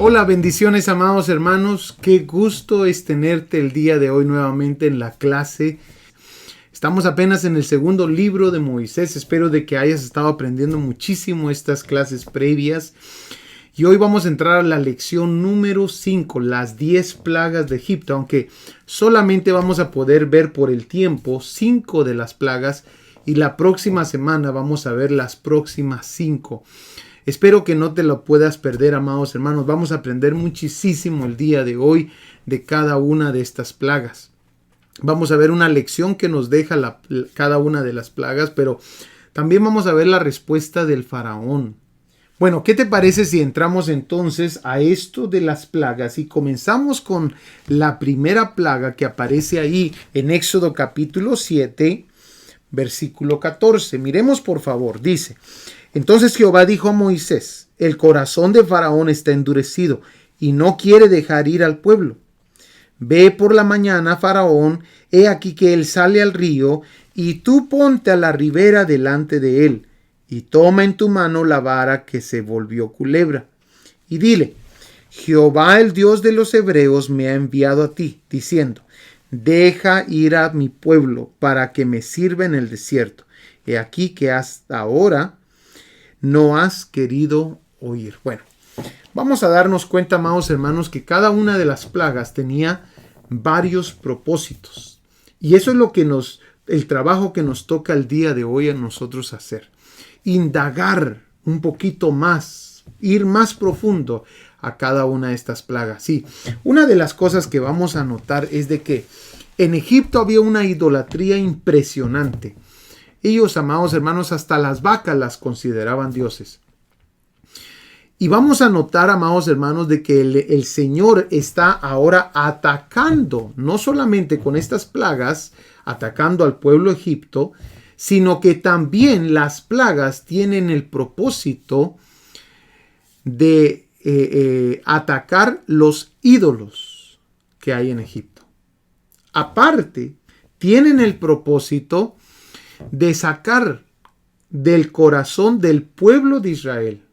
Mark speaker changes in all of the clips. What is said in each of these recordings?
Speaker 1: Hola, bendiciones amados hermanos, qué gusto es tenerte el día de hoy nuevamente en la clase. Estamos apenas en el segundo libro de Moisés, espero de que hayas estado aprendiendo muchísimo estas clases previas. Y hoy vamos a entrar a la lección número 5, las 10 plagas de Egipto, aunque solamente vamos a poder ver por el tiempo 5 de las plagas y la próxima semana vamos a ver las próximas 5. Espero que no te lo puedas perder, amados hermanos. Vamos a aprender muchísimo el día de hoy de cada una de estas plagas. Vamos a ver una lección que nos deja cada una de las plagas, pero también vamos a ver la respuesta del faraón. Bueno, ¿qué te parece si entramos entonces a esto de las plagas y comenzamos con la primera plaga que aparece ahí en Éxodo capítulo 7, versículo 14? Miremos por favor, dice: Entonces Jehová dijo a Moisés: el corazón de Faraón está endurecido y no quiere dejar ir al pueblo. Ve por la mañana, Faraón, he aquí que él sale al río, y tú ponte a la ribera delante de él, y toma en tu mano la vara que se volvió culebra, y dile: Jehová, el Dios de los hebreos, me ha enviado a ti, diciendo: deja ir a mi pueblo para que me sirva en el desierto. He aquí que hasta ahora no has querido oír. Bueno, vamos a darnos cuenta, amados hermanos, que cada una de las plagas tenía varios propósitos. Y eso es lo que el trabajo que nos toca el día de hoy a nosotros hacer. Indagar un poquito más, ir más profundo a cada una de estas plagas. Sí, una de las cosas que vamos a notar es de que en Egipto había una idolatría impresionante. Ellos, amados hermanos, hasta las vacas las consideraban dioses. Y vamos a notar, amados hermanos, de que el Señor está ahora atacando, no solamente con estas plagas, atacando al pueblo de Egipto, sino que también las plagas tienen el propósito de atacar los ídolos que hay en Egipto. Aparte, tienen el propósito de sacar del corazón del pueblo de Israel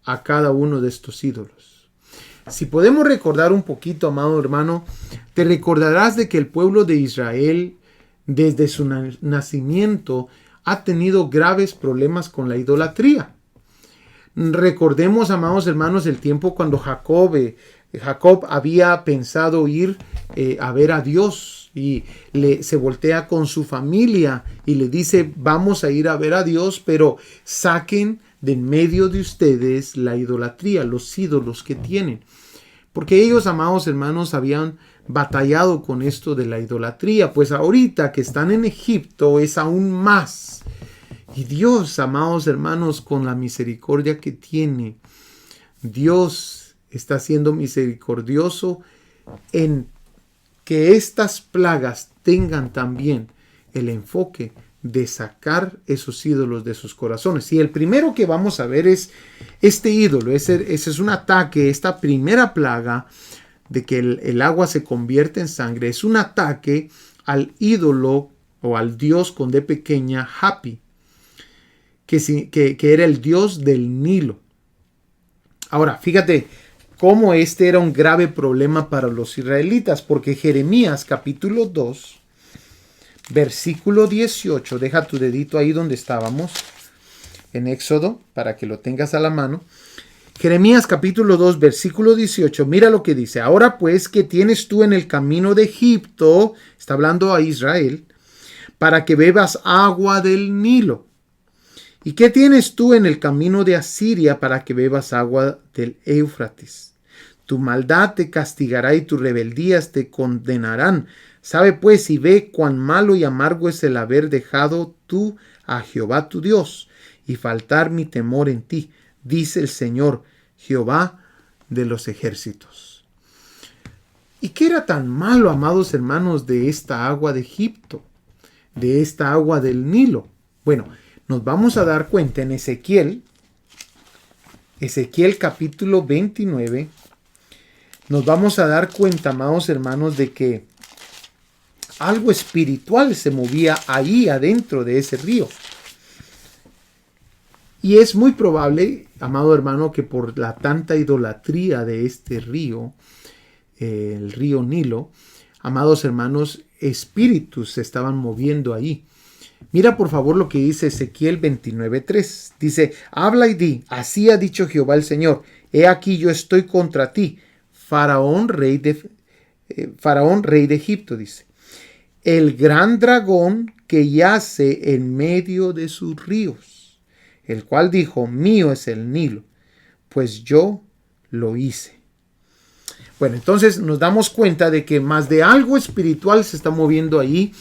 Speaker 1: a cada uno de estos ídolos. Si podemos recordar un poquito, amado hermano, te recordarás de que el pueblo de Israel, desde su nacimiento, ha tenido graves problemas con la idolatría. Recordemos, amados hermanos, el tiempo cuando Jacob había pensado ir a ver a Dios, y se voltea con su familia y le dice: vamos a ir a ver a Dios, pero saquen de en medio de ustedes la idolatría, los ídolos que tienen. Porque ellos, amados hermanos, habían batallado con esto de la idolatría. Pues ahorita que están en Egipto es aún más. Y Dios, amados hermanos, con la misericordia que tiene, Dios está siendo misericordioso en que estas plagas tengan también el enfoque de sacar esos ídolos de sus corazones. Y el primero que vamos a ver es este ídolo. Ese es un ataque. Esta primera plaga de que el agua se convierte en sangre es un ataque al ídolo o al dios con D pequeña, Hapi, que era el dios del Nilo. Ahora, fíjate cómo este era un grave problema para los israelitas, porque Jeremías capítulo 2, versículo 18, deja tu dedito ahí donde estábamos, en Éxodo, para que lo tengas a la mano. Jeremías capítulo 2, versículo 18, mira lo que dice: ahora pues, ¿qué tienes tú en el camino de Egipto? Está hablando a Israel, para que bebas agua del Nilo. ¿Y qué tienes tú en el camino de Asiria para que bebas agua del Éufrates? Tu maldad te castigará y tus rebeldías te condenarán. Sabe pues y ve cuán malo y amargo es el haber dejado tú a Jehová tu Dios y faltar mi temor en ti, dice el Señor, Jehová de los ejércitos. ¿Y qué era tan malo, amados hermanos, de esta agua de Egipto, de esta agua del Nilo? Bueno, nos vamos a dar cuenta en Ezequiel capítulo 29, nos vamos a dar cuenta, amados hermanos, de que algo espiritual se movía ahí adentro de ese río. Y es muy probable, amado hermano, que por la tanta idolatría de este río, el río Nilo, amados hermanos, espíritus se estaban moviendo ahí. Mira por favor lo que dice Ezequiel 29:3. Dice, habla y di, así ha dicho Jehová el Señor, he aquí yo estoy contra ti, Faraón, rey de Egipto, dice, el gran dragón que yace en medio de sus ríos, el cual dijo, mío es el Nilo, pues yo lo hice. Bueno, entonces nos damos cuenta de que más de algo espiritual se está moviendo ahí,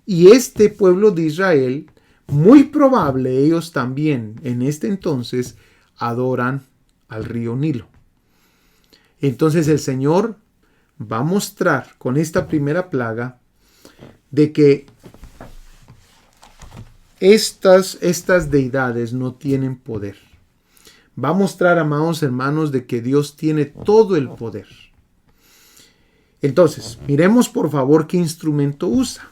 Speaker 1: y este pueblo de Israel, muy probable ellos también en este entonces adoran al río Nilo. Entonces el Señor va a mostrar con esta primera plaga de que estas deidades no tienen poder. Va a mostrar, amados hermanos, de que Dios tiene todo el poder. Entonces, miremos por favor qué instrumento usa.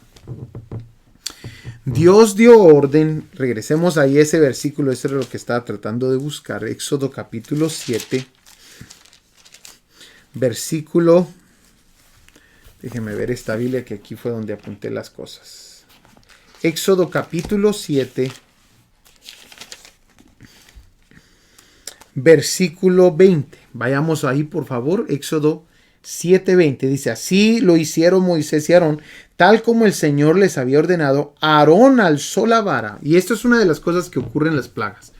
Speaker 1: Dios dio orden, regresemos ahí a ese versículo, ese es lo que estaba tratando de buscar, Éxodo capítulo 7, versículo, déjenme ver esta Biblia que aquí fue donde apunté las cosas. Éxodo capítulo 7, versículo 20, vayamos ahí por favor, Éxodo 7:20, dice, así lo hicieron Moisés y Aarón, tal como el Señor les había ordenado. Aarón alzó la vara, y esto es una de las cosas que ocurren en las plagas.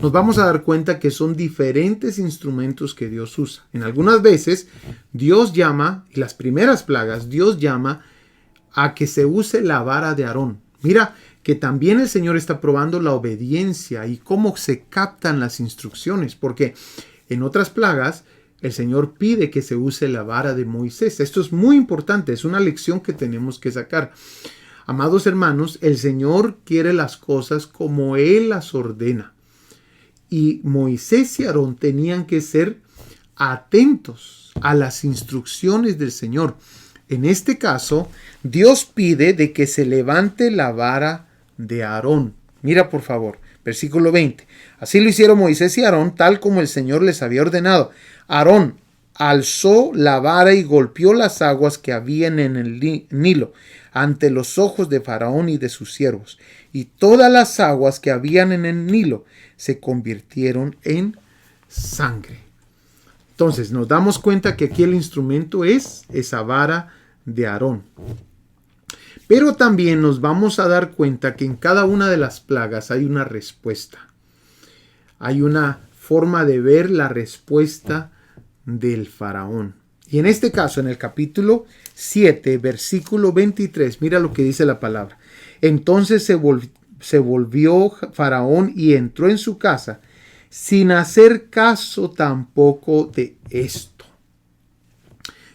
Speaker 1: Nos vamos a dar cuenta que son diferentes instrumentos que Dios usa. En algunas veces Dios llama, y las primeras plagas, Dios llama a que se use la vara de Aarón. Mira que también el Señor está probando la obediencia y cómo se captan las instrucciones, porque en otras plagas el Señor pide que se use la vara de Moisés. Esto es muy importante, es una lección que tenemos que sacar. Amados hermanos, el Señor quiere las cosas como Él las ordena. Y Moisés y Aarón tenían que ser atentos a las instrucciones del Señor. En este caso, Dios pide de que se levante la vara de Aarón. Mira por favor, versículo 20. Así lo hicieron Moisés y Aarón, tal como el Señor les había ordenado. Aarón alzó la vara y golpeó las aguas que habían en el Nilo ante los ojos de Faraón y de sus siervos, y todas las aguas que habían en el Nilo se convirtieron en sangre. Entonces nos damos cuenta que aquí el instrumento es esa vara de Aarón. Pero también nos vamos a dar cuenta que en cada una de las plagas hay una respuesta. Hay una forma de ver la respuesta del faraón. Y en este caso, en el capítulo 7, versículo 23, mira lo que dice la palabra. Entonces se volvió Faraón y entró en su casa sin hacer caso tampoco de esto.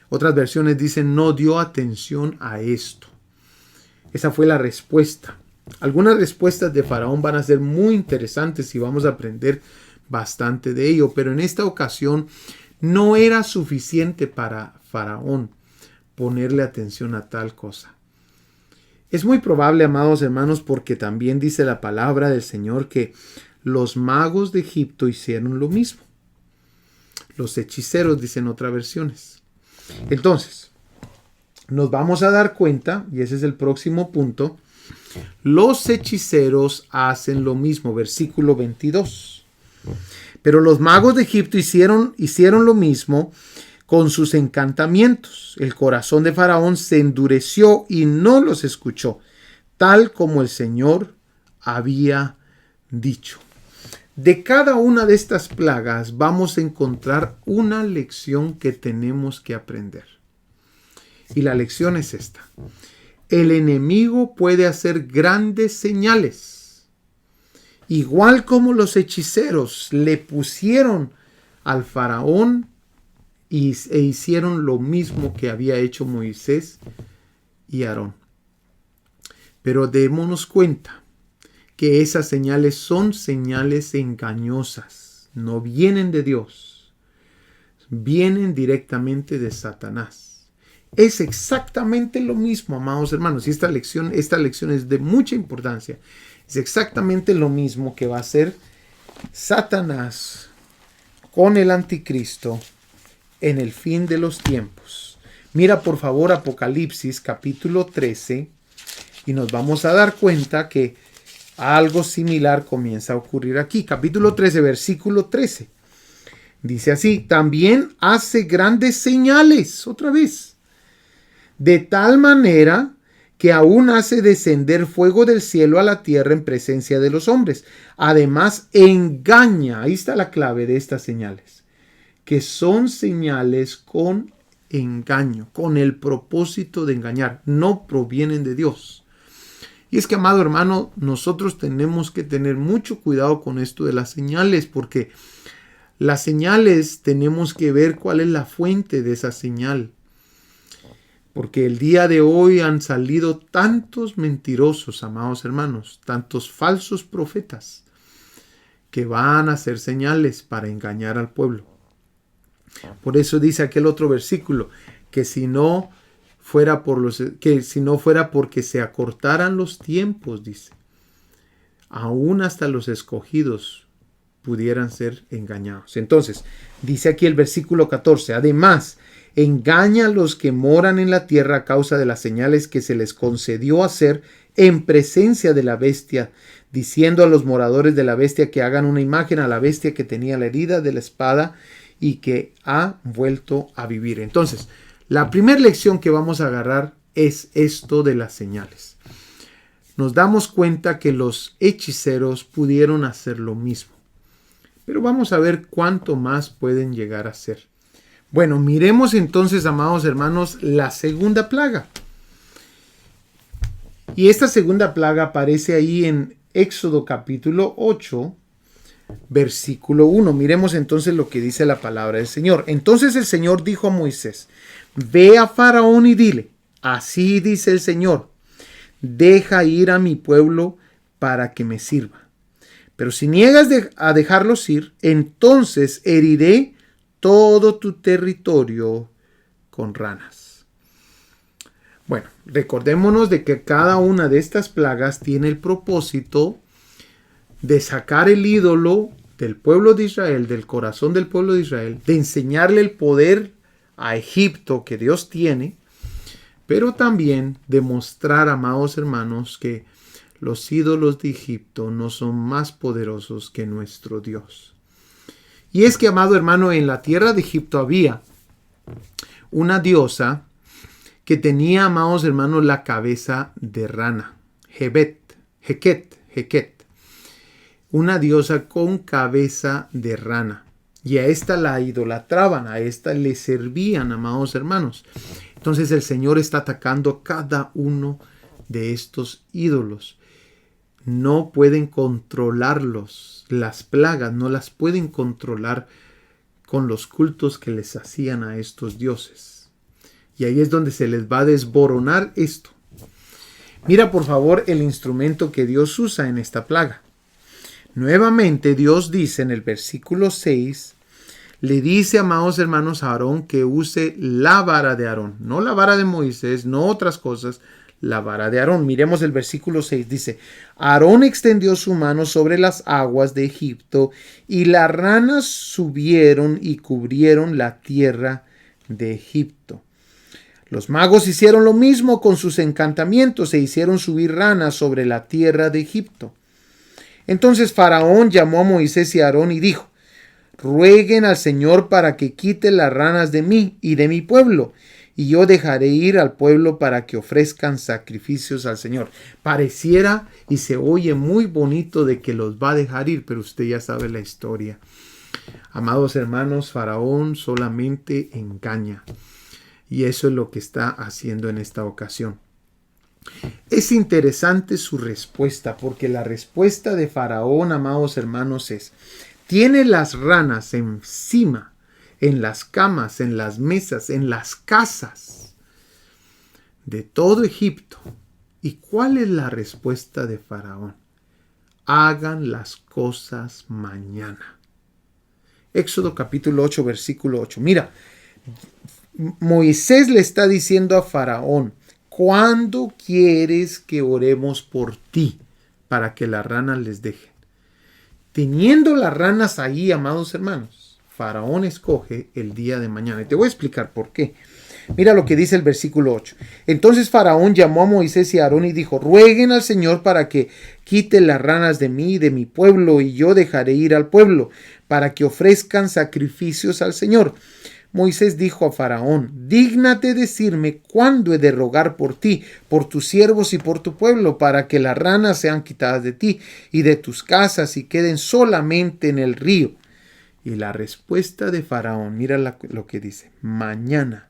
Speaker 1: Otras versiones dicen no dio atención a esto. Esa fue la respuesta. Algunas respuestas de Faraón van a ser muy interesantes y vamos a aprender bastante de ello, pero en esta ocasión no era suficiente para Faraón ponerle atención a tal cosa. Es muy probable, amados hermanos, porque también dice la palabra del Señor que los magos de Egipto hicieron lo mismo. Los hechiceros, dicen otras versiones. Entonces, nos vamos a dar cuenta, y ese es el próximo punto, los hechiceros hacen lo mismo, versículo 22. Pero los magos de Egipto hicieron lo mismo con sus encantamientos. El corazón de Faraón se endureció y no los escuchó, tal como el Señor había dicho. De cada una de estas plagas vamos a encontrar una lección que tenemos que aprender. Y la lección es esta. El enemigo puede hacer grandes señales. Igual como los hechiceros le pusieron al faraón e hicieron lo mismo que había hecho Moisés y Aarón. Pero démonos cuenta que esas señales son señales engañosas. No vienen de Dios. Vienen directamente de Satanás. Es exactamente lo mismo, amados hermanos. Y esta lección es de mucha importancia. Es exactamente lo mismo que va a hacer Satanás con el anticristo en el fin de los tiempos. Mira por favor Apocalipsis capítulo 13 y nos vamos a dar cuenta que algo similar comienza a ocurrir aquí. Capítulo 13, versículo 13. Dice así: también hace grandes señales, otra vez, de tal manera que aún hace descender fuego del cielo a la tierra en presencia de los hombres. Además engaña, ahí está la clave de estas señales, que son señales con engaño, con el propósito de engañar, no provienen de Dios. Y es que, amado hermano, nosotros tenemos que tener mucho cuidado con esto de las señales, porque las señales tenemos que ver cuál es la fuente de esa señal. Porque el día de hoy han salido tantos mentirosos, amados hermanos, tantos falsos profetas que van a hacer señales para engañar al pueblo. Por eso dice aquel otro versículo, que si no fuera porque se acortaran los tiempos, dice, aún hasta los escogidos pudieran ser engañados. Entonces, dice aquí el versículo 14, además, engaña a los que moran en la tierra a causa de las señales que se les concedió hacer en presencia de la bestia, diciendo a los moradores de la bestia que hagan una imagen a la bestia que tenía la herida de la espada y que ha vuelto a vivir. Entonces, la primera lección que vamos a agarrar es esto de las señales. Nos damos cuenta que los hechiceros pudieron hacer lo mismo, pero vamos a ver cuánto más pueden llegar a ser. Bueno, miremos entonces, amados hermanos, la segunda plaga. Y esta segunda plaga aparece ahí en Éxodo capítulo 8, versículo 1. Miremos entonces lo que dice la palabra del Señor. Entonces el Señor dijo a Moisés: ve a Faraón y dile, así dice el Señor, deja ir a mi pueblo para que me sirva. Pero si niegas a dejarlos ir, entonces heriré todo tu territorio con ranas. Bueno, recordémonos de que cada una de estas plagas tiene el propósito de sacar el ídolo del pueblo de Israel, del corazón del pueblo de Israel, de enseñarle el poder a Egipto que Dios tiene, pero también de mostrar, amados hermanos, que los ídolos de Egipto no son más poderosos que nuestro Dios. Y es que, amado hermano, en la tierra de Egipto había una diosa que tenía, amados hermanos, la cabeza de rana. Heket. Una diosa con cabeza de rana. Y a esta la idolatraban, a esta le servían, amados hermanos. Entonces el Señor está atacando cada uno de estos ídolos. No pueden controlarlos. Las plagas no las pueden controlar con los cultos que les hacían a estos dioses. Y ahí es donde se les va a desboronar esto. Mira por favor el instrumento que Dios usa en esta plaga. Nuevamente Dios dice en el versículo 6, le dice, amados hermanos, a Aarón que use la vara de Aarón. No la vara de Moisés, no otras cosas, la vara de Aarón. Miremos el versículo 6, dice, Aarón extendió su mano sobre las aguas de Egipto y las ranas subieron y cubrieron la tierra de Egipto. Los magos hicieron lo mismo con sus encantamientos e hicieron subir ranas sobre la tierra de Egipto. Entonces Faraón llamó a Moisés y a Aarón y dijo, rueguen al Señor para que quite las ranas de mí y de mi pueblo, y yo dejaré ir al pueblo para que ofrezcan sacrificios al Señor. Pareciera y se oye muy bonito de que los va a dejar ir, pero usted ya sabe la historia. Amados hermanos, Faraón solamente engaña. Y eso es lo que está haciendo en esta ocasión. Es interesante su respuesta, porque la respuesta de Faraón, amados hermanos, es: tiene las ranas encima, en las camas, en las mesas, en las casas de todo Egipto. ¿Y cuál es la respuesta de Faraón? Hagan las cosas mañana. Éxodo capítulo 8, versículo 8. Mira, Moisés le está diciendo a Faraón: ¿cuándo quieres que oremos por ti para que las ranas les dejen? Teniendo las ranas ahí, amados hermanos, Faraón escoge el día de mañana. Y te voy a explicar por qué. Mira lo que dice el versículo 8. Entonces Faraón llamó a Moisés y a Aarón y dijo: rueguen al Señor para que quite las ranas de mí y de mi pueblo, y yo dejaré ir al pueblo, para que ofrezcan sacrificios al Señor. Moisés dijo a Faraón: dígnate decirme cuándo he de rogar por ti, por tus siervos y por tu pueblo, para que las ranas sean quitadas de ti y de tus casas y queden solamente en el río. Y la respuesta de Faraón, mira lo que dice: mañana.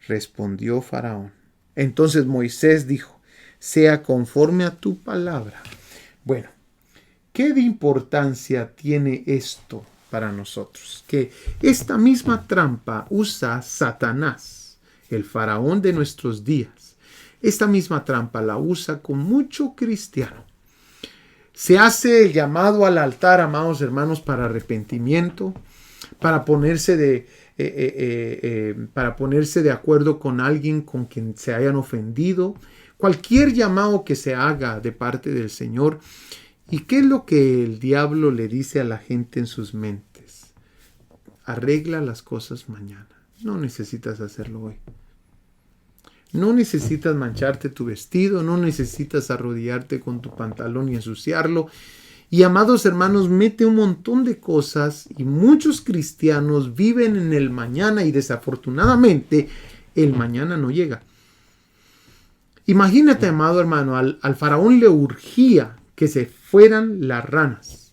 Speaker 1: Respondió Faraón. Entonces Moisés dijo: sea conforme a tu palabra. Bueno, ¿qué de importancia tiene esto para nosotros? Que esta misma trampa usa Satanás, el faraón de nuestros días. Esta misma trampa la usa con mucho cristiano. Se hace el llamado al altar, amados hermanos, para arrepentimiento, para ponerse de acuerdo con alguien con quien se hayan ofendido. Cualquier llamado que se haga de parte del Señor. ¿Y qué es lo que el diablo le dice a la gente en sus mentes? Arregla las cosas mañana. No necesitas hacerlo hoy. No necesitas mancharte tu vestido, no necesitas arrodillarte con tu pantalón y ensuciarlo. Y amados hermanos, mete un montón de cosas y muchos cristianos viven en el mañana y desafortunadamente el mañana no llega. Imagínate, amado hermano, al faraón le urgía que se fueran las ranas.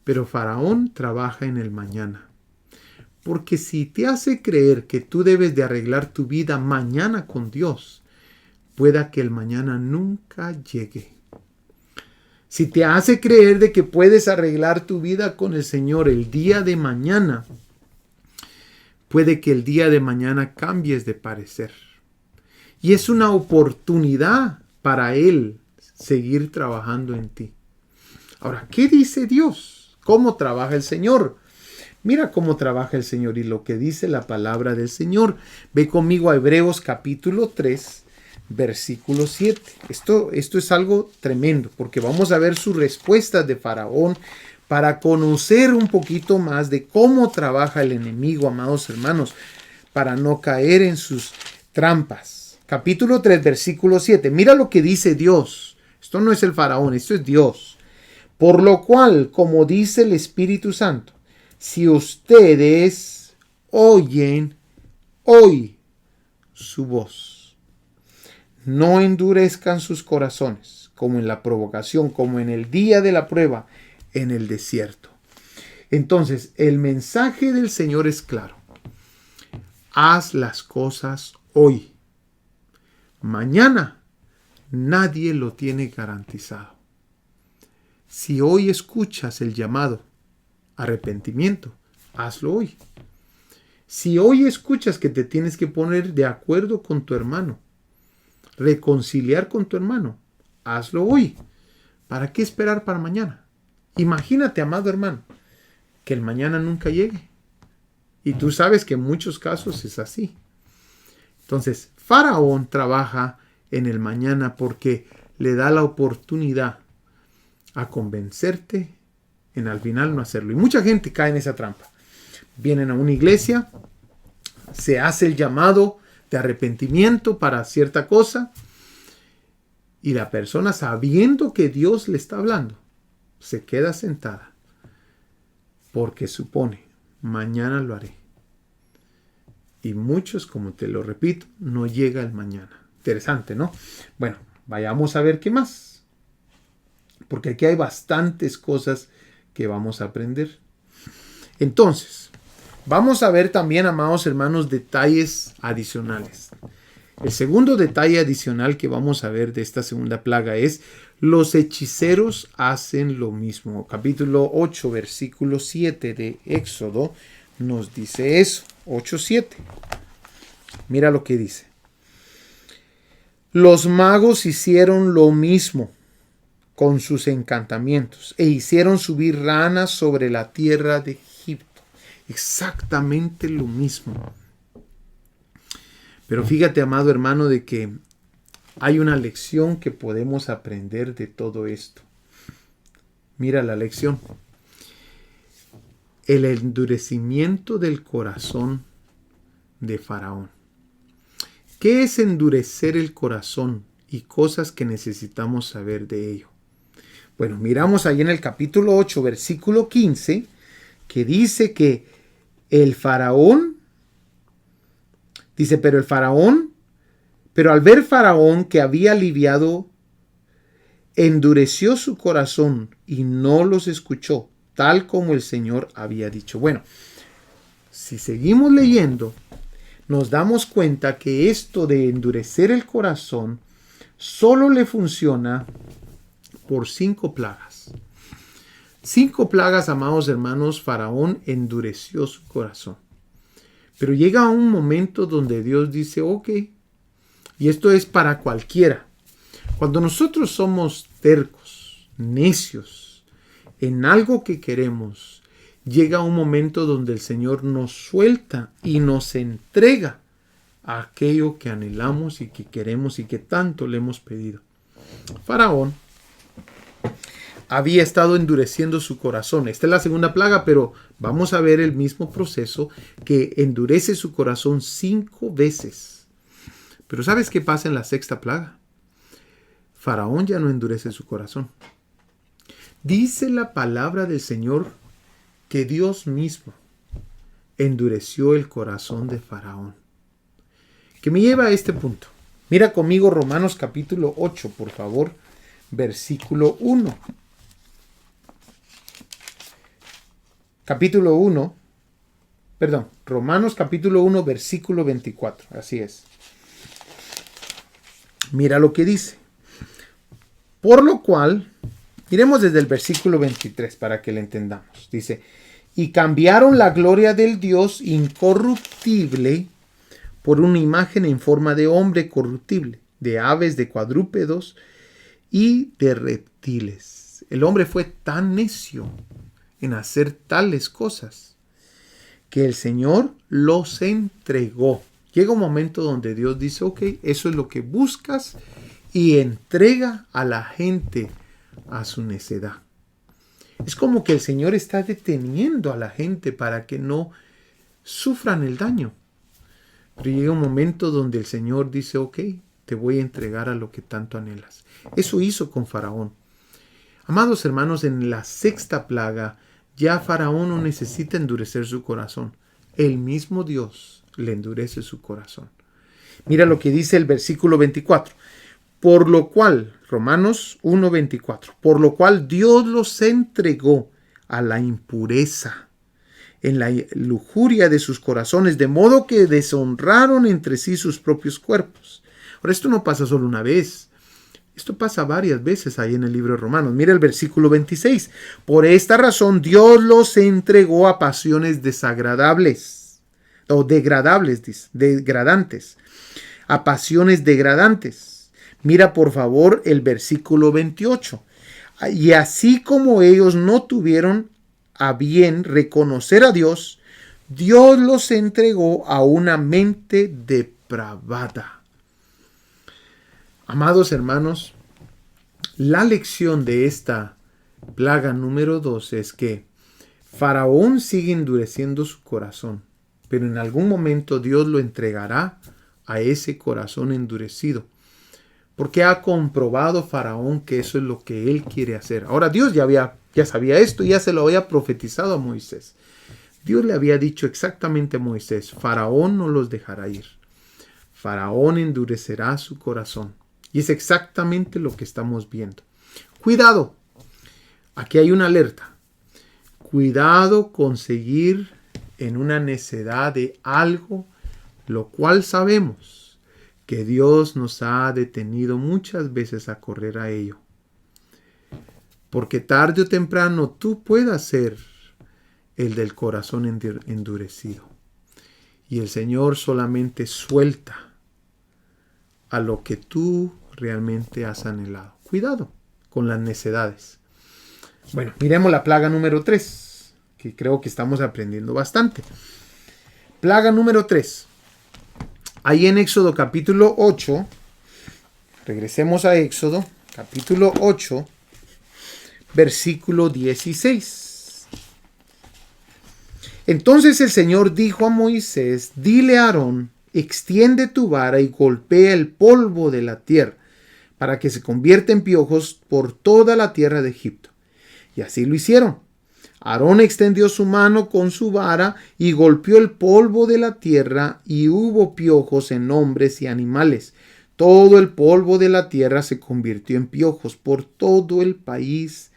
Speaker 1: Pero Faraón trabaja en el mañana. Porque si te hace creer que tú debes de arreglar tu vida mañana con Dios, pueda que el mañana nunca llegue. Si te hace creer de que puedes arreglar tu vida con el Señor el día de mañana, puede que el día de mañana cambies de parecer. Y es una oportunidad para Él seguir trabajando en ti. Ahora, ¿qué dice Dios? ¿Cómo trabaja el Señor? Mira cómo trabaja el Señor y lo que dice la palabra del Señor. Ve conmigo a Hebreos capítulo 3, versículo 7. Esto es algo tremendo porque vamos a ver sus respuestas de Faraón para conocer un poquito más de cómo trabaja el enemigo, amados hermanos, para no caer en sus trampas. Capítulo 3, versículo 7. Mira lo que dice Dios. Esto no es el Faraón, esto es Dios. Por lo cual, como dice el Espíritu Santo, si ustedes oyen hoy su voz, no endurezcan sus corazones, como en la provocación, como en el día de la prueba, en el desierto. Entonces, el mensaje del Señor es claro. Haz las cosas hoy. Mañana nadie lo tiene garantizado. Si hoy escuchas el llamado arrepentimiento, hazlo hoy. Si hoy escuchas que te tienes que poner de acuerdo con tu hermano, reconciliar con tu hermano, hazlo hoy. ¿Para qué esperar para mañana? Imagínate, amado hermano, que el mañana nunca llegue. Y tú sabes que en muchos casos es así. Entonces, Faraón trabaja en el mañana porque le da la oportunidad a convencerte en al final no hacerlo. Y mucha gente cae en esa trampa. Vienen a una iglesia, se hace el llamado de arrepentimiento para cierta cosa y la persona, sabiendo que Dios le está hablando, se queda sentada porque supone, mañana lo haré. Y muchos, como te lo repito, no llega el mañana. Interesante, ¿no? Bueno, vayamos a ver qué más. Porque aquí hay bastantes cosas que vamos a aprender. Entonces, vamos a ver también, amados hermanos, detalles adicionales. El segundo detalle adicional que vamos a ver de esta segunda plaga es: los hechiceros hacen lo mismo. Capítulo 8, versículo 7 de Éxodo nos dice eso. 8:7. Mira lo que dice. Los magos hicieron lo mismo con sus encantamientos e hicieron subir ranas sobre la tierra de Egipto. Exactamente lo mismo. Pero fíjate, amado hermano, de que hay una lección que podemos aprender de todo esto. Mira la lección. El endurecimiento del corazón de Faraón. ¿Qué es endurecer el corazón y cosas que necesitamos saber de ello? Bueno, miramos ahí en el capítulo 8, versículo 15, que dice que el Faraón, dice, pero al ver Faraón que había aliviado, endureció su corazón y no los escuchó, tal como el Señor había dicho. Bueno, si seguimos leyendo, nos damos cuenta que esto de endurecer el corazón solo le funciona por 5 plagas. 5 plagas, amados hermanos, Faraón endureció su corazón. Pero llega un momento donde Dios dice, ok, y esto es para cualquiera. Cuando nosotros somos tercos, necios, en algo que queremos, llega un momento donde el Señor nos suelta y nos entrega a aquello que anhelamos y que queremos y que tanto le hemos pedido. Faraón había estado endureciendo su corazón. Esta es la segunda plaga, pero vamos a ver el mismo proceso que endurece su corazón 5 veces. Pero ¿sabes qué pasa en la sexta plaga? Faraón ya no endurece su corazón. Dice la palabra del Señor que Dios mismo endureció el corazón de Faraón. Que me lleva a este punto. Mira conmigo Romanos capítulo 8, por favor, versículo 1. Romanos capítulo 1, versículo 24. Así es. Mira lo que dice. Por lo cual, iremos desde el versículo 23 para que lo entendamos. Dice, y cambiaron la gloria del Dios incorruptible por una imagen en forma de hombre corruptible, de aves, de cuadrúpedos y de reptiles. El hombre fue tan necio en hacer tales cosas que el Señor los entregó. Llega un momento donde Dios dice, ok, eso es lo que buscas, y entrega a la gente a su necedad. Es como que el Señor está deteniendo a la gente para que no sufran el daño. Pero llega un momento donde el Señor dice, ok, te voy a entregar a lo que tanto anhelas. Eso hizo con Faraón. Amados hermanos, en la sexta plaga, ya Faraón no necesita endurecer su corazón. El mismo Dios le endurece su corazón. Mira lo que dice el versículo 24. Por lo cual, Romanos 1:24, por lo cual Dios los entregó a la impureza en la lujuria de sus corazones, de modo que deshonraron entre sí sus propios cuerpos. Ahora, esto no pasa solo una vez. Esto pasa varias veces ahí en el libro de Romanos. Mira el versículo 26. Por esta razón Dios los entregó a pasiones desagradables, o degradantes, a pasiones degradantes. Mira por favor el versículo 28. Y así como ellos no tuvieron a bien reconocer a Dios, Dios los entregó a una mente depravada. Amados hermanos, la lección de esta plaga número 2 es que Faraón sigue endureciendo su corazón, pero en algún momento Dios lo entregará a ese corazón endurecido, porque ha comprobado Faraón que eso es lo que él quiere hacer. Ahora Dios ya sabía esto, ya se lo había profetizado a Moisés. Dios le había dicho exactamente a Moisés, Faraón no los dejará ir. Faraón endurecerá su corazón. Y es exactamente lo que estamos viendo. Cuidado, aquí hay una alerta. Cuidado con seguir en una necedad de algo, lo cual sabemos que Dios nos ha detenido muchas veces a correr a ello. Porque tarde o temprano tú puedas ser el del corazón endurecido. Y el Señor solamente suelta a lo que tú realmente has anhelado. Cuidado con las necedades. Bueno, miremos la plaga número 3, que creo que estamos aprendiendo bastante. Plaga número 3. Ahí en Éxodo capítulo 8, regresemos a Éxodo capítulo 8, versículo 16. Entonces el Señor dijo a Moisés: dile a Aarón, extiende tu vara y golpea el polvo de la tierra, para que se convierta en piojos por toda la tierra de Egipto. Y así lo hicieron. Aarón extendió su mano con su vara y golpeó el polvo de la tierra, y hubo piojos en hombres y animales. Todo el polvo de la tierra se convirtió en piojos por todo el país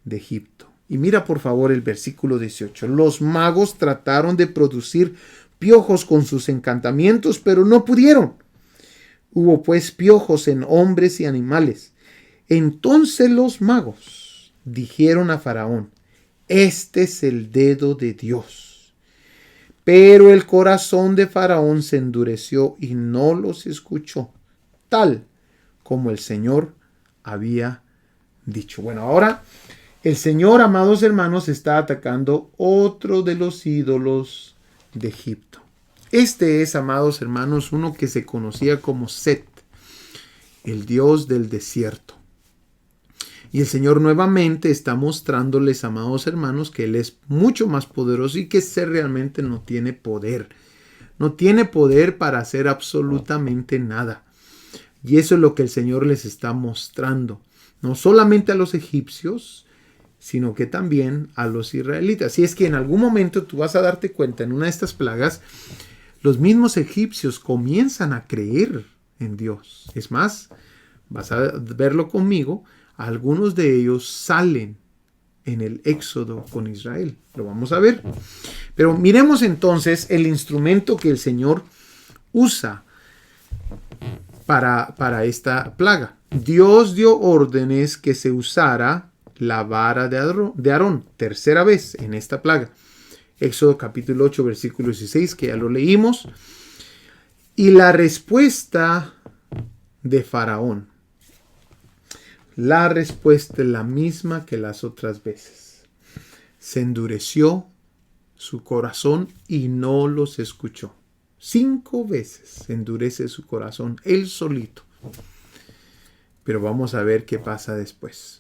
Speaker 1: de Egipto. Y mira por favor el versículo 18. Los magos trataron de producir piojos con sus encantamientos, pero no pudieron. Hubo pues piojos en hombres y animales. Entonces los magos dijeron a Faraón: este es el dedo de Dios. Pero el corazón de Faraón se endureció y no los escuchó, tal como el Señor había dicho. Bueno, ahora el Señor, amados hermanos, está atacando otro de los ídolos de Egipto. Este es, amados hermanos, uno que se conocía como Set, el dios del desierto. Y el Señor nuevamente está mostrándoles, amados hermanos, que Él es mucho más poderoso y que realmente no tiene poder. No tiene poder para hacer absolutamente nada. Y eso es lo que el Señor les está mostrando. No solamente a los egipcios, sino que también a los israelitas. Y es que en algún momento tú vas a darte cuenta, en una de estas plagas, los mismos egipcios comienzan a creer en Dios. Es más, vas a verlo conmigo, algunos de ellos salen en el éxodo con Israel. Lo vamos a ver. Pero miremos entonces el instrumento que el Señor usa para esta plaga. Dios dio órdenes que se usara la vara de Aarón, tercera vez en esta plaga. Éxodo capítulo 8, versículo 16, que ya lo leímos. Y la respuesta de Faraón. La respuesta es la misma que las otras veces. Se endureció su corazón y no los escuchó. 5 veces se endurece su corazón, él solito. Pero vamos a ver qué pasa después.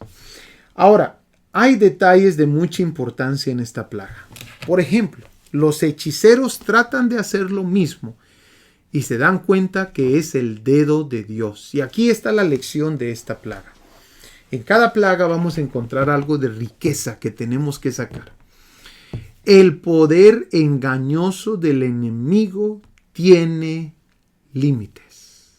Speaker 1: Ahora, hay detalles de mucha importancia en esta plaga. Por ejemplo, los hechiceros tratan de hacer lo mismo y se dan cuenta que es el dedo de Dios. Y aquí está la lección de esta plaga. En cada plaga vamos a encontrar algo de riqueza que tenemos que sacar. El poder engañoso del enemigo tiene límites.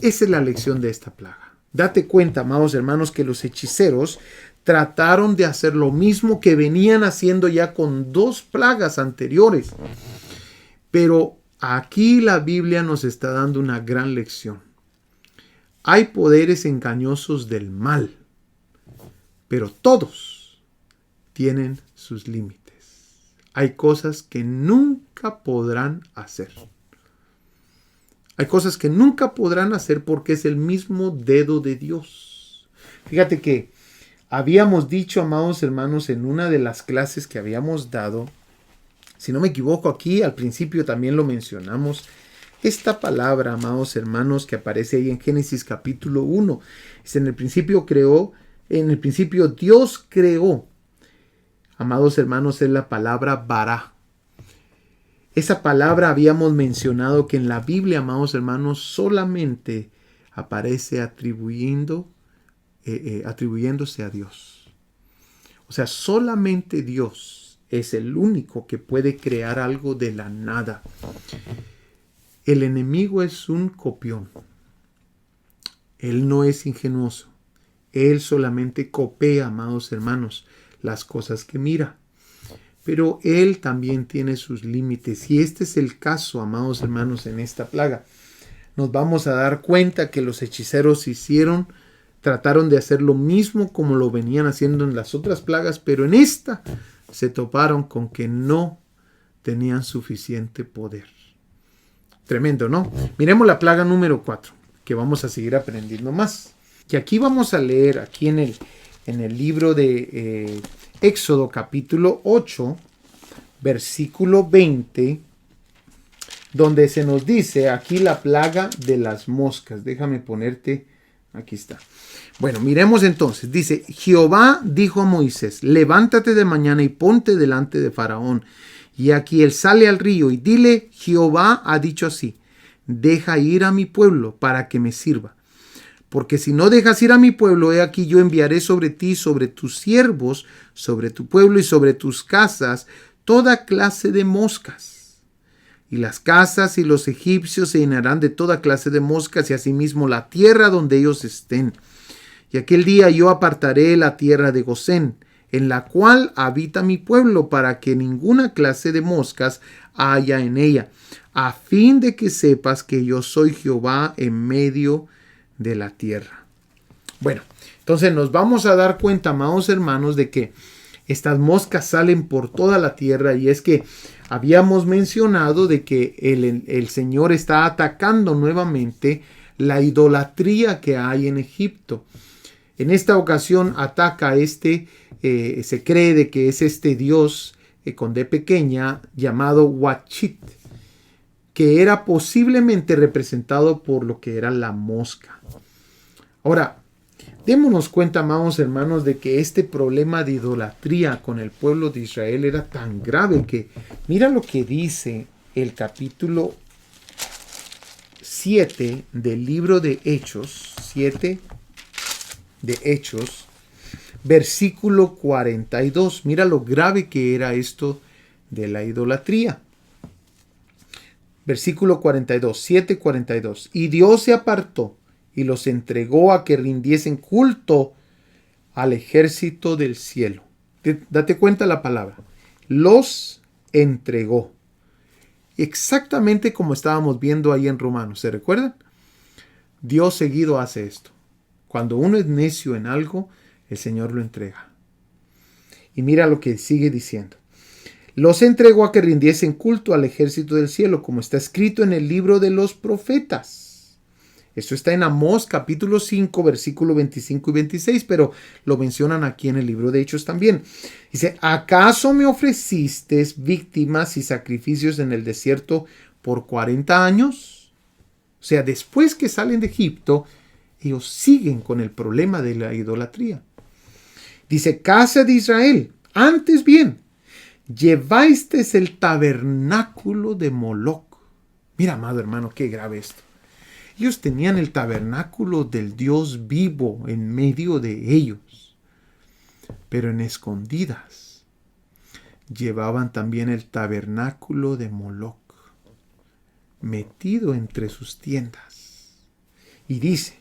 Speaker 1: Esa es la lección de esta plaga. Date cuenta, amados hermanos, que los hechiceros trataron de hacer lo mismo que venían haciendo ya con 2 plagas anteriores. Pero aquí la Biblia nos está dando una gran lección. Hay poderes engañosos del mal, pero todos tienen sus límites. Hay cosas que nunca podrán hacer. Hay cosas que nunca podrán hacer porque es el mismo dedo de Dios. Fíjate que habíamos dicho, amados hermanos, en una de las clases que habíamos dado, si no me equivoco aquí, al principio también lo mencionamos, esta palabra, amados hermanos, que aparece ahí en Génesis capítulo 1, es en el principio Dios creó. Amados hermanos, es la palabra bara. Esa palabra habíamos mencionado que en la Biblia, amados hermanos, solamente aparece atribuyéndose a Dios. O sea, solamente Dios es el único que puede crear algo de la nada. El enemigo es un copión. Él no es ingenuoso. Él solamente copia, amados hermanos, las cosas que mira. Pero él también tiene sus límites. Y este es el caso, amados hermanos, en esta plaga. Nos vamos a dar cuenta que los hechiceros trataron de hacer lo mismo como lo venían haciendo en las otras plagas, pero en esta se toparon con que no tenían suficiente poder. Tremendo, ¿no? Miremos la plaga número 4, que vamos a seguir aprendiendo más. Y aquí vamos a leer, aquí en el libro de Éxodo capítulo 8, versículo 20, donde se nos dice aquí la plaga de las moscas. Déjame ponerte Aquí está. Bueno, miremos entonces. Dice, Jehová dijo a Moisés, levántate de mañana y ponte delante de Faraón. Y aquí él sale al río y dile, Jehová ha dicho así, deja ir a mi pueblo para que me sirva. Porque si no dejas ir a mi pueblo, he aquí yo enviaré sobre ti, sobre tus siervos, sobre tu pueblo y sobre tus casas, toda clase de moscas. Y las casas y los egipcios se llenarán de toda clase de moscas y asimismo la tierra donde ellos estén. Y aquel día yo apartaré la tierra de Gosén, en la cual habita mi pueblo, para que ninguna clase de moscas haya en ella, a fin de que sepas que yo soy Jehová en medio de la tierra. Bueno, entonces nos vamos a dar cuenta, amados hermanos, de que estas moscas salen por toda la tierra, y es que habíamos mencionado de que el Señor está atacando nuevamente la idolatría que hay en Egipto. En esta ocasión ataca se cree de que es este dios con D pequeña llamado Huachit, que era posiblemente representado por lo que era la mosca. Ahora, démonos cuenta, amados hermanos, de que este problema de idolatría con el pueblo de Israel era tan grave que mira lo que dice el capítulo 7 del libro de Hechos, 7 de Hechos, versículo 42. Mira lo grave que era esto de la idolatría. Versículo 42, 7:42. Y Dios se apartó y los entregó a que rindiesen culto al ejército del cielo. Date cuenta la palabra. Los entregó. Exactamente como estábamos viendo ahí en Romanos. ¿Se recuerdan? Dios seguido hace esto. Cuando uno es necio en algo, el Señor lo entrega. Y mira lo que sigue diciendo. Los entregó a que rindiesen culto al ejército del cielo, como está escrito en el libro de los profetas. Esto está en Amós capítulo 5, versículo 25 y 26, pero lo mencionan aquí en el libro de Hechos también. Dice, ¿acaso me ofreciste víctimas y sacrificios en el desierto por 40 años? O sea, después que salen de Egipto, ellos siguen con el problema de la idolatría. Dice, casa de Israel, antes bien, llevasteis el tabernáculo de Moloc. Mira, amado hermano, qué grave esto. Ellos tenían el tabernáculo del Dios vivo en medio de ellos, pero en escondidas llevaban también el tabernáculo de Moloc, metido entre sus tiendas. Y dice,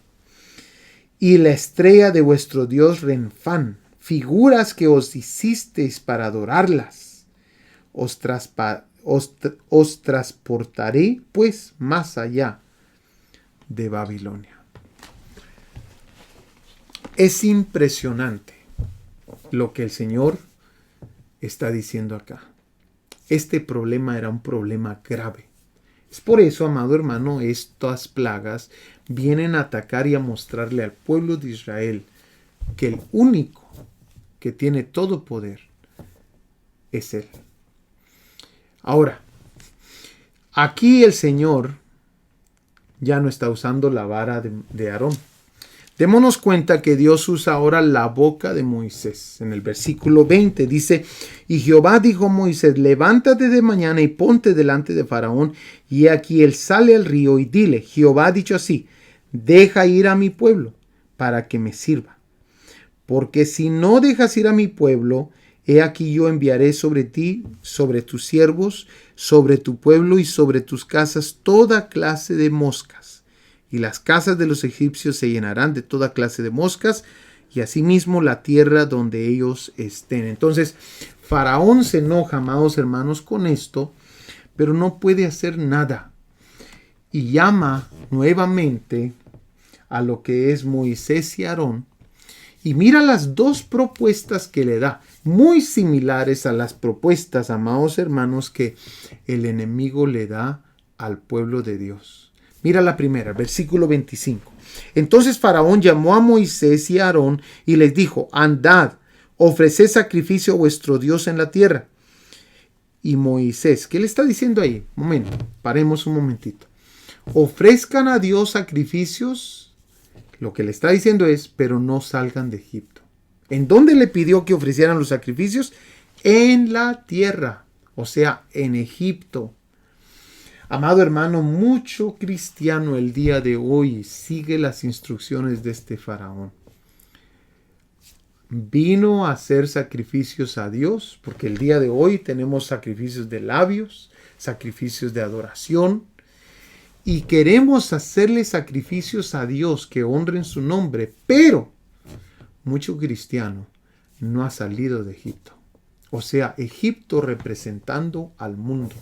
Speaker 1: y la estrella de vuestro Dios Renfán, figuras que os hicisteis para adorarlas, os transportaré pues más allá de Babilonia. Es impresionante lo que el Señor está diciendo acá. Este problema era un problema grave. Es por eso, amado hermano, estas plagas vienen a atacar y a mostrarle al pueblo de Israel que el único que tiene todo poder es Él. Ahora, aquí el Señor ya no está usando la vara de Aarón. Démonos cuenta que Dios usa ahora la boca de Moisés. En el versículo 20 dice, y Jehová dijo a Moisés, levántate de mañana y ponte delante de Faraón, y aquí él sale al río, y dile, Jehová ha dicho así, deja ir a mi pueblo, para que me sirva. Porque si no dejas ir a mi pueblo, he aquí yo enviaré sobre ti, sobre tus siervos, sobre tu pueblo y sobre tus casas toda clase de moscas. Y las casas de los egipcios se llenarán de toda clase de moscas, y asimismo la tierra donde ellos estén. Entonces, Faraón se enoja, amados hermanos, con esto, pero no puede hacer nada. Y llama nuevamente a lo que es Moisés y Aarón. Y mira las dos propuestas que le da, muy similares a las propuestas, amados hermanos, que el enemigo le da al pueblo de Dios. Mira la primera, versículo 25. Entonces Faraón llamó a Moisés y a Aarón y les dijo, andad, ofreced sacrificio a vuestro Dios en la tierra. Y Moisés, ¿qué le está diciendo ahí? Momento, paremos un momentito. Ofrezcan a Dios sacrificios, Lo que le está diciendo es, pero no salgan de Egipto. ¿En dónde le pidió que ofrecieran los sacrificios? En la tierra, o sea, en Egipto. Amado hermano, mucho cristiano el día de hoy sigue las instrucciones de este faraón. Vino a hacer sacrificios a Dios, porque el día de hoy tenemos sacrificios de labios, sacrificios de adoración, y queremos hacerle sacrificios a Dios que honren su nombre, pero mucho cristiano no ha salido de Egipto. O sea, Egipto representando al mundo.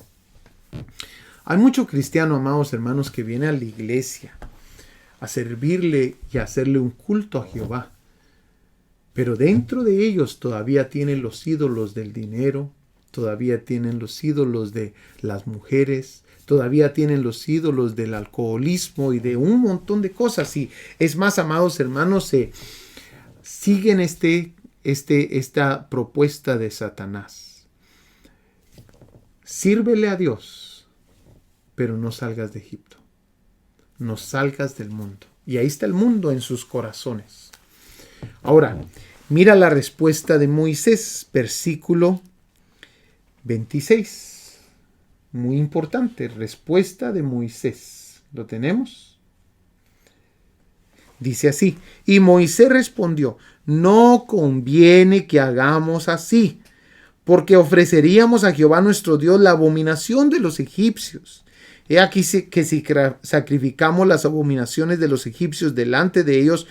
Speaker 1: Hay mucho cristiano, amados hermanos, que viene a la iglesia a servirle y a hacerle un culto a Jehová. Pero dentro de ellos todavía tienen los ídolos del dinero, todavía tienen los ídolos de las mujeres, todavía tienen los ídolos del alcoholismo y de un montón de cosas. Y es más, amados hermanos, siguen esta propuesta de Satanás. Sírvele a Dios, pero no salgas de Egipto. No salgas del mundo. Y ahí está el mundo en sus corazones. Ahora, mira la respuesta de Moisés, versículo 26. Muy importante, respuesta de Moisés. ¿Lo tenemos? Dice así, y Moisés respondió, no conviene que hagamos así, porque ofreceríamos a Jehová nuestro Dios la abominación de los egipcios. He aquí que si sacrificamos las abominaciones de los egipcios delante de ellos,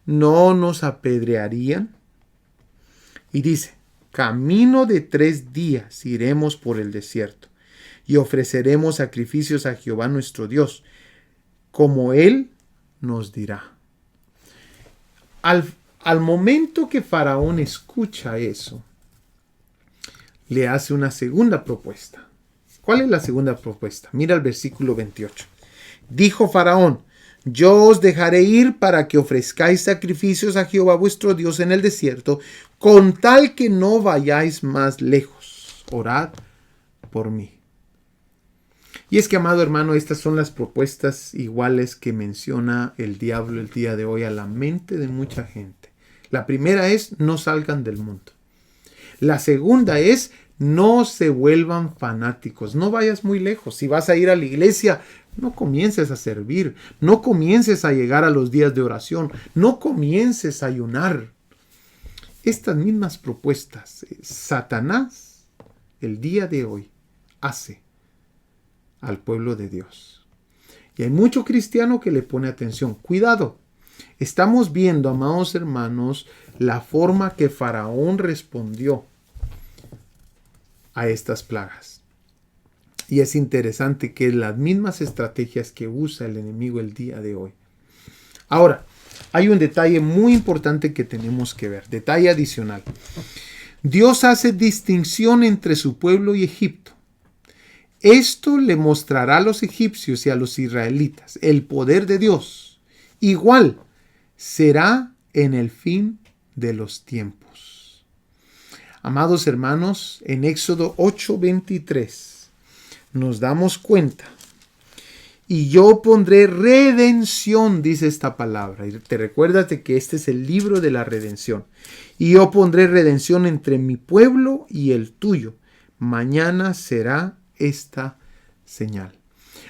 Speaker 1: ¿no nos apedrearían? Y dice, camino de 3 días iremos por el desierto y ofreceremos sacrificios a Jehová nuestro Dios, como Él nos dirá. Al momento que Faraón escucha eso, le hace una segunda propuesta. ¿Cuál es la segunda propuesta? Mira el versículo 28. Dijo Faraón, yo os dejaré ir para que ofrezcáis sacrificios a Jehová vuestro Dios en el desierto, con tal que no vayáis más lejos. Orad por mí. Y es que, amado hermano, estas son las propuestas iguales que menciona el diablo el día de hoy a la mente de mucha gente. La primera es, no salgan del mundo. La segunda es, no se vuelvan fanáticos. No vayas muy lejos. Si vas a ir a la iglesia, no comiences a servir. No comiences a llegar a los días de oración. No comiences a ayunar. Estas mismas propuestas, Satanás, el día de hoy, hace al pueblo de Dios. Y hay mucho cristiano que le pone atención. Cuidado. Estamos viendo, amados hermanos, la forma que Faraón respondió a estas plagas. Y es interesante que las mismas estrategias que usa el enemigo el día de hoy. Ahora, hay un detalle muy importante que tenemos que ver. Detalle adicional. Dios hace distinción entre su pueblo y Egipto. Esto le mostrará a los egipcios y a los israelitas el poder de Dios. Igual será en el fin de los tiempos. Amados hermanos, en Éxodo 8:23 nos damos cuenta. Y yo pondré redención, dice esta palabra. Y te recuerdas de que este es el libro de la redención. Y yo pondré redención entre mi pueblo y el tuyo. Mañana será esta señal.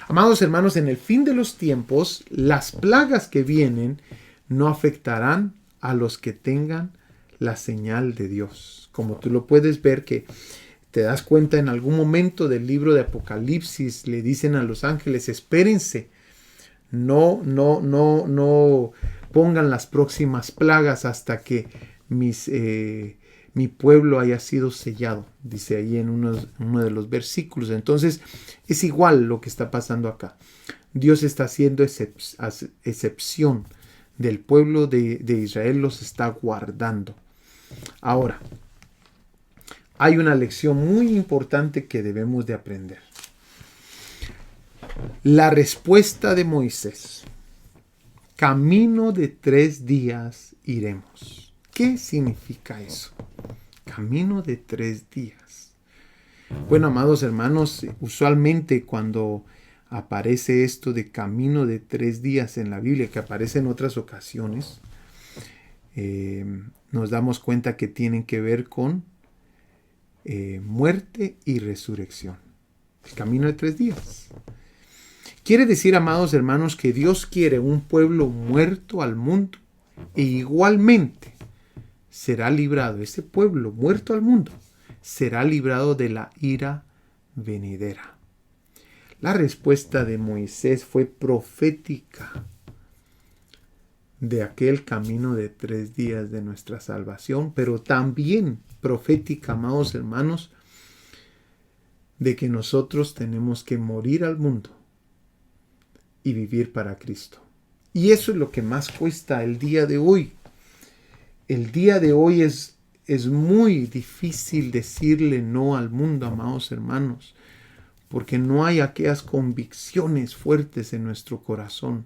Speaker 1: Amados hermanos, en el fin de los tiempos, las plagas que vienen no afectarán a los que tengan la señal de Dios. Como tú lo puedes ver, que te das cuenta en algún momento del libro de Apocalipsis, le dicen a los ángeles, espérense, no pongan las próximas plagas hasta que mi pueblo haya sido sellado, dice ahí en uno de los versículos. Entonces es igual lo que está pasando acá. Dios está haciendo excepción del pueblo de Israel, los está guardando. Ahora, hay una lección muy importante que debemos de aprender. La respuesta de Moisés. Camino de 3 días iremos. ¿Qué significa eso? Camino de 3 días. Bueno, amados hermanos, usualmente cuando aparece esto de camino de 3 días en la Biblia, que aparece en otras ocasiones, nos damos cuenta que tienen que ver con muerte y resurrección. El camino de 3 días. Quiere decir, amados hermanos, que Dios quiere un pueblo muerto al mundo e igualmente será librado, ese pueblo muerto al mundo, será librado de la ira venidera. La respuesta de Moisés fue profética de aquel camino de 3 días de nuestra salvación, pero también profética, amados hermanos, de que nosotros tenemos que morir al mundo y vivir para Cristo. Y eso es lo que más cuesta el día de hoy. El día de hoy es muy difícil decirle no al mundo, amados hermanos, porque no hay aquellas convicciones fuertes en nuestro corazón.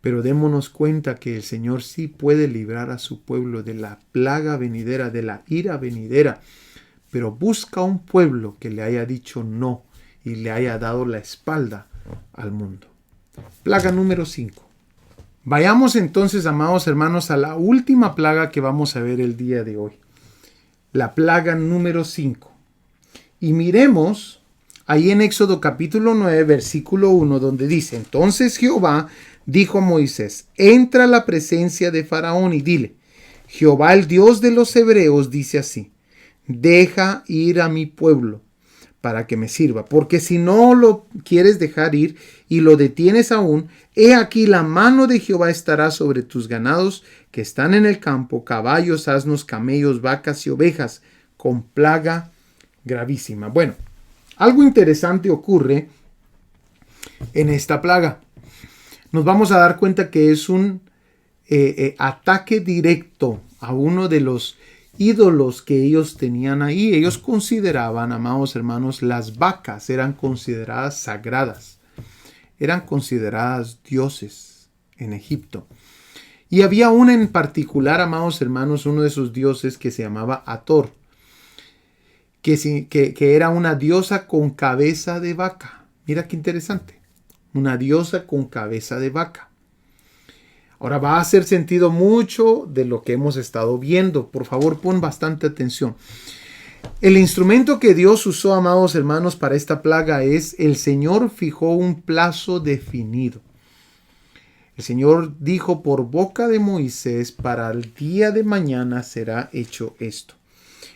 Speaker 1: Pero démonos cuenta que el Señor sí puede librar a su pueblo de la plaga venidera, de la ira venidera, pero busca un pueblo que le haya dicho no y le haya dado la espalda al mundo. Plaga número 5. Vayamos entonces, amados hermanos, a la última plaga que vamos a ver el día de hoy. La plaga número 5. Y miremos ahí en Éxodo capítulo 9, versículo 1, donde dice: entonces Jehová dijo a Moisés: entra a la presencia de Faraón y dile: Jehová, el Dios de los hebreos, dice así: deja ir a mi pueblo para que me sirva, porque si no lo quieres dejar ir y lo detienes aún, he aquí la mano de Jehová estará sobre tus ganados que están en el campo, caballos, asnos, camellos, vacas y ovejas, con plaga gravísima. Bueno, algo interesante ocurre en esta plaga. Nos vamos a dar cuenta que es un ataque directo a uno de los ídolos que ellos tenían ahí. Ellos consideraban, amados hermanos, las vacas eran consideradas sagradas, eran consideradas dioses en Egipto. Y había una en particular, amados hermanos, uno de esos dioses que se llamaba Hathor, que era una diosa con cabeza de vaca. Mira qué interesante, una diosa con cabeza de vaca. Ahora va a hacer sentido mucho de lo que hemos estado viendo. Por favor, pon bastante atención. El instrumento que Dios usó, amados hermanos, para esta plaga es: el Señor fijó un plazo definido. El Señor dijo por boca de Moisés: para el día de mañana será hecho esto.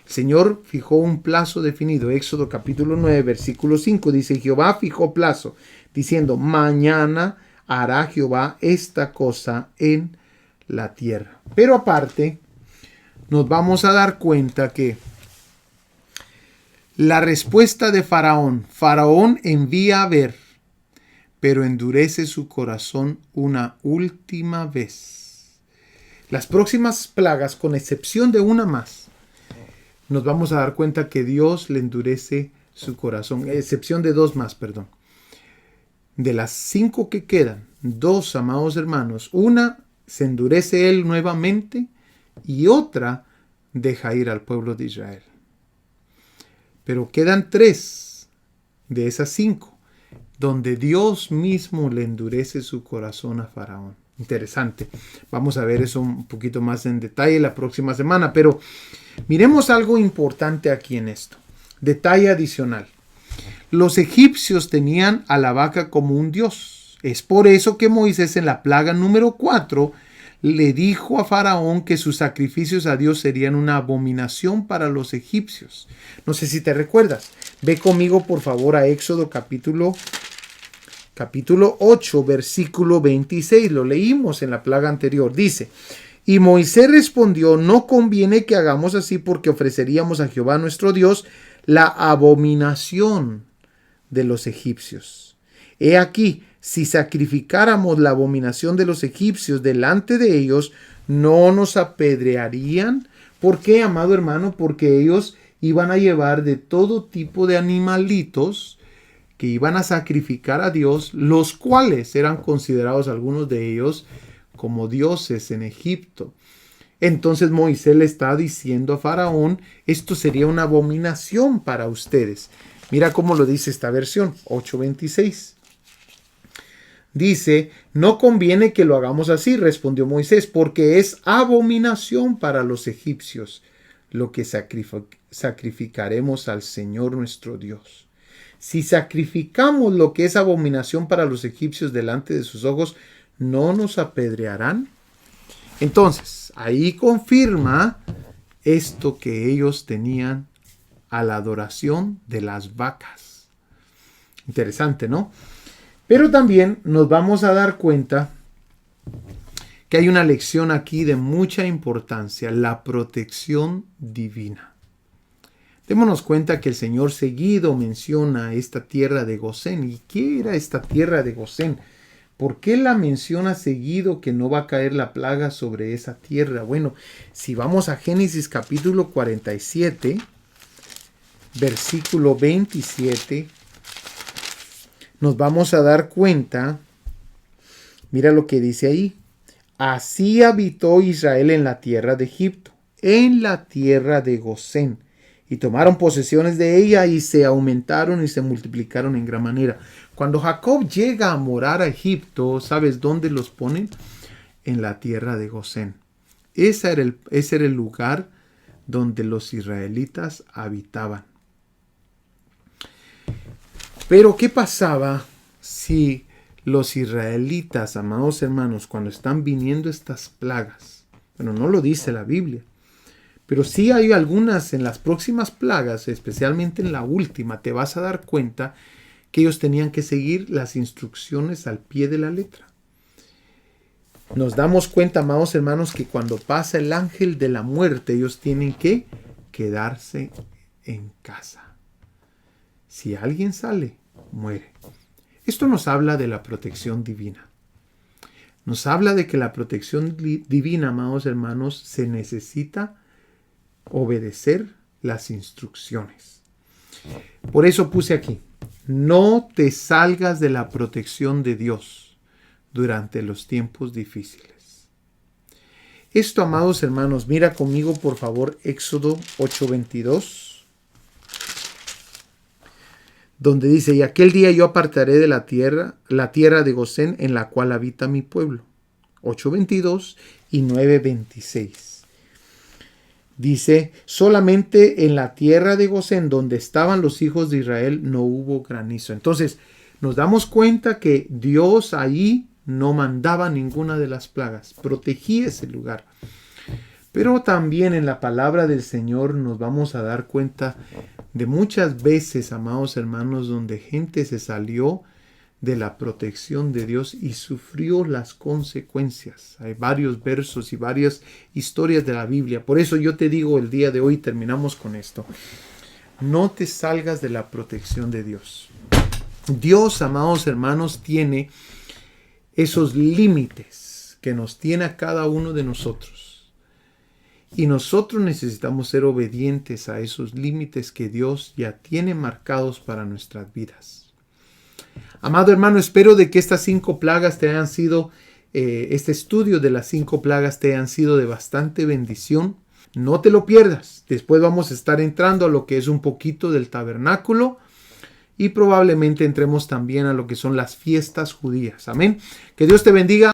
Speaker 1: El Señor fijó un plazo definido. Éxodo capítulo 9, versículo 5 dice: Jehová fijó plazo, diciendo: mañana hará Jehová esta cosa en la tierra. Pero aparte, nos vamos a dar cuenta que la respuesta de Faraón envía a ver, pero endurece su corazón una última vez. Las próximas plagas, con excepción de una más, nos vamos a dar cuenta que Dios le endurece su corazón, excepción de 2 más, perdón. De las 5 que quedan, 2, amados hermanos, una se endurece él nuevamente y otra deja ir al pueblo de Israel. Pero quedan 3 de esas 5 donde Dios mismo le endurece su corazón a Faraón. Interesante. Vamos a ver eso un poquito más en detalle la próxima semana, pero miremos algo importante aquí en esto. Detalle adicional. Los egipcios tenían a la vaca como un dios. Es por eso que Moisés, en la plaga número 4, le dijo a Faraón que sus sacrificios a Dios serían una abominación para los egipcios. No sé si te recuerdas. Ve conmigo, por favor, a Éxodo capítulo 8, versículo 26. Lo leímos en la plaga anterior. Dice: y Moisés respondió: no conviene que hagamos así, porque ofreceríamos a Jehová nuestro Dios la abominación de los egipcios. He aquí, si sacrificáramos la abominación de los egipcios delante de ellos, ¿no nos apedrearían? ¿Por qué, amado hermano? Porque ellos iban a llevar de todo tipo de animalitos que iban a sacrificar a Dios, los cuales eran considerados, algunos de ellos, como dioses en Egipto. Entonces Moisés le está diciendo a Faraón: esto sería una abominación para ustedes. Mira cómo lo dice esta versión, 8:26. Dice, no conviene que lo hagamos así, respondió Moisés, porque es abominación para los egipcios lo que sacrificaremos al Señor nuestro Dios. Si sacrificamos lo que es abominación para los egipcios delante de sus ojos, ¿no nos apedrearán? Entonces, ahí confirma esto que ellos tenían a la adoración de las vacas. Interesante, ¿no? Pero también nos vamos a dar cuenta que hay una lección aquí de mucha importancia, la protección divina. Démonos cuenta que el Señor seguido menciona esta tierra de Gosén. ¿Y qué era esta tierra de Gosén? ¿Por qué la menciona seguido que no va a caer la plaga sobre esa tierra? Bueno, si vamos a Génesis capítulo 47, versículo 27, nos vamos a dar cuenta, mira lo que dice ahí. Así habitó Israel en la tierra de Egipto, en la tierra de Gosén, y tomaron posesiones de ella y se aumentaron y se multiplicaron en gran manera. Cuando Jacob llega a morar a Egipto, ¿sabes dónde los ponen? En la tierra de Gosén. Ese era el lugar donde los israelitas habitaban. Pero ¿qué pasaba si los israelitas, amados hermanos, cuando están viniendo estas plagas? Bueno, no lo dice la Biblia, pero sí hay algunas en las próximas plagas, especialmente en la última, te vas a dar cuenta que ellos tenían que seguir las instrucciones al pie de la letra. Nos damos cuenta, amados hermanos, que cuando pasa el ángel de la muerte, ellos tienen que quedarse en casa. Si alguien sale, muere. Esto nos habla de la protección divina. Nos habla de que la protección divina, amados hermanos, se necesita obedecer las instrucciones. Por eso puse aquí, no te salgas de la protección de Dios durante los tiempos difíciles. Esto, amados hermanos, mira conmigo por favor Éxodo 8:22. Donde dice, y aquel día yo apartaré de la tierra de Gosén en la cual habita mi pueblo. 8:22 y 9:26. Dice, solamente en la tierra de Gosén, donde estaban los hijos de Israel, no hubo granizo. Entonces, nos damos cuenta que Dios ahí no mandaba ninguna de las plagas, protegía ese lugar. Pero también en la palabra del Señor nos vamos a dar cuenta de muchas veces, amados hermanos, donde gente se salió de la protección de Dios y sufrió las consecuencias. Hay varios versos y varias historias de la Biblia. Por eso yo te digo el día de hoy, terminamos con esto. No te salgas de la protección de Dios. Dios, amados hermanos, tiene esos límites que nos tiene a cada uno de nosotros. Y nosotros necesitamos ser obedientes a esos límites que Dios ya tiene marcados para nuestras vidas. Amado hermano, espero de que estas 5 plagas te hayan sido, este estudio de las 5 plagas te hayan sido de bastante bendición. No te lo pierdas. Después vamos a estar entrando a lo que es un poquito del tabernáculo y probablemente entremos también a lo que son las fiestas judías. Amén. Que Dios te bendiga.